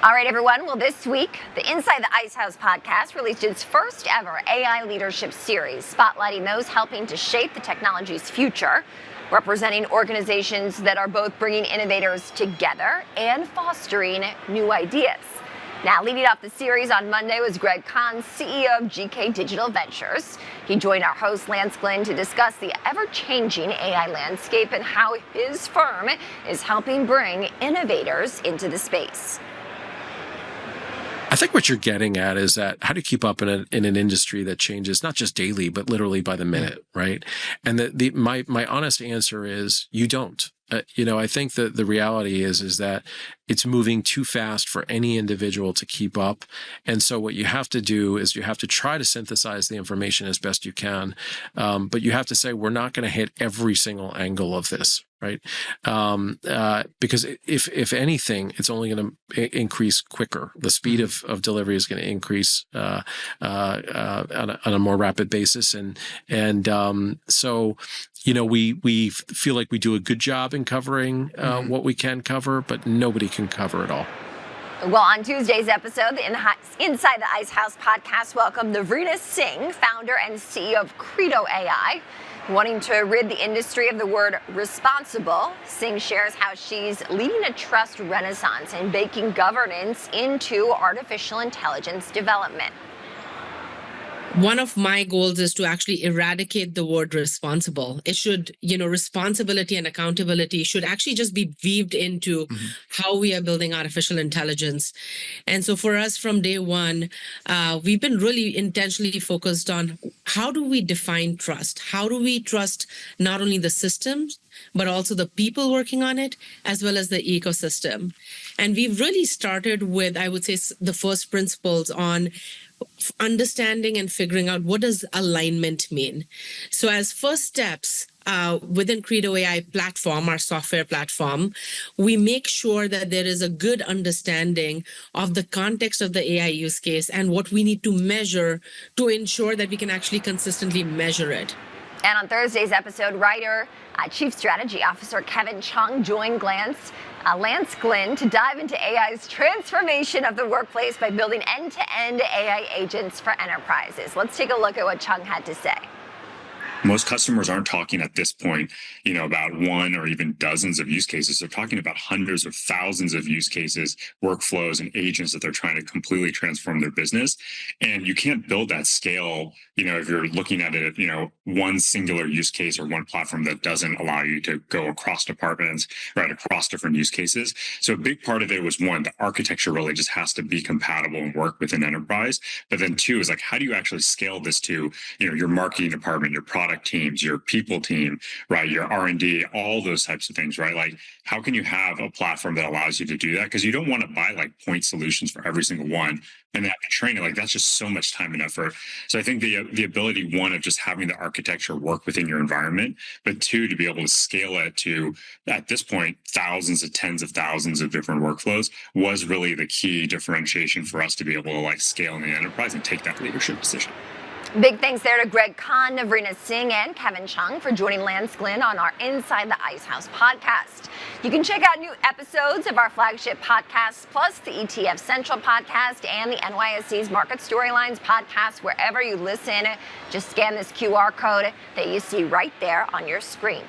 All right, everyone. Well, this week, the Inside the Ice House podcast released its first ever AI leadership series, spotlighting those helping to shape the technology's future, representing organizations that are both bringing innovators together and fostering new ideas. Now, leading off the series on Monday was Kahn, CEO of GK Digital Ventures. He joined our host, Lance Glynn, to discuss the ever-changing AI landscape and how his firm is helping bring innovators into the space. I think what you're getting at is that how do you keep up in an industry that changes not just daily, but literally by the minute, right? And my honest answer is you don't. I think that the reality is that it's moving too fast for any individual to keep up. And so what you have to do is you have to try to synthesize the information as best you can. But you have to say, we're not going to hit every single angle of this, right? Because if anything, it's only going to increase quicker. The speed of delivery is going to increase on a more rapid basis. So we feel like we do a good job in covering what we can cover, but nobody can cover it all. Well, on Tuesday's episode, the Inside the Ice House podcast welcomed Navrina Singh, founder and CEO of Credo AI. Wanting to rid the industry of the word responsible, Singh shares how she's leading a trust renaissance and baking governance into artificial intelligence development. One of my goals is to actually eradicate the word responsible. It should, responsibility and accountability should actually just be weaved into how we are building artificial intelligence. And so for us from day one, we've been really intentionally focused on how do we define trust? How do we trust not only the systems, but also the people working on it, as well as the ecosystem. And we've really started with, I would say, the first principles on understanding and figuring out what does alignment mean. So as first steps, within Credo AI platform, our software platform, we make sure that there is a good understanding of the context of the AI use case and what we need to measure to ensure that we can actually consistently measure it. And on Thursday's episode, writer, Chief Strategy Officer Chung joined Lance Glynn to dive into AI's transformation of the workplace by building end-to-end AI agents for enterprises. Let's take a look at what Chung had to say. Most customers aren't talking at this point, about one or even dozens of use cases. They're talking about hundreds or thousands of use cases, workflows, and agents that they're trying to completely transform their business. And you can't build that scale, if you're looking at it, one singular use case or one platform that doesn't allow you to go across departments, right, across different use cases. So a big part of it was, one, the architecture really just has to be compatible and work with an enterprise. But then two is how do you actually scale this to, your marketing department, your product teams, your people team, right, your R&D, all those types of things, right? How can you have a platform that allows you to do that? Because you don't want to buy point solutions for every single one and then train it. That's just so much time and effort. So I think the ability, one, of just having the architecture work within your environment, but two, to be able to scale it to, at this point, thousands of tens of thousands of different workflows was really the key differentiation for us to be able to scale in the enterprise and take that leadership position. Big thanks there to Kahn, Navrina Singh, and Chung for joining Lance Glynn on our Inside the Ice House podcast. You can check out new episodes of our flagship podcasts, plus the ETF Central podcast and the NYSE's Market Storylines podcast, wherever you listen. Just scan this QR code that you see right there on your screen.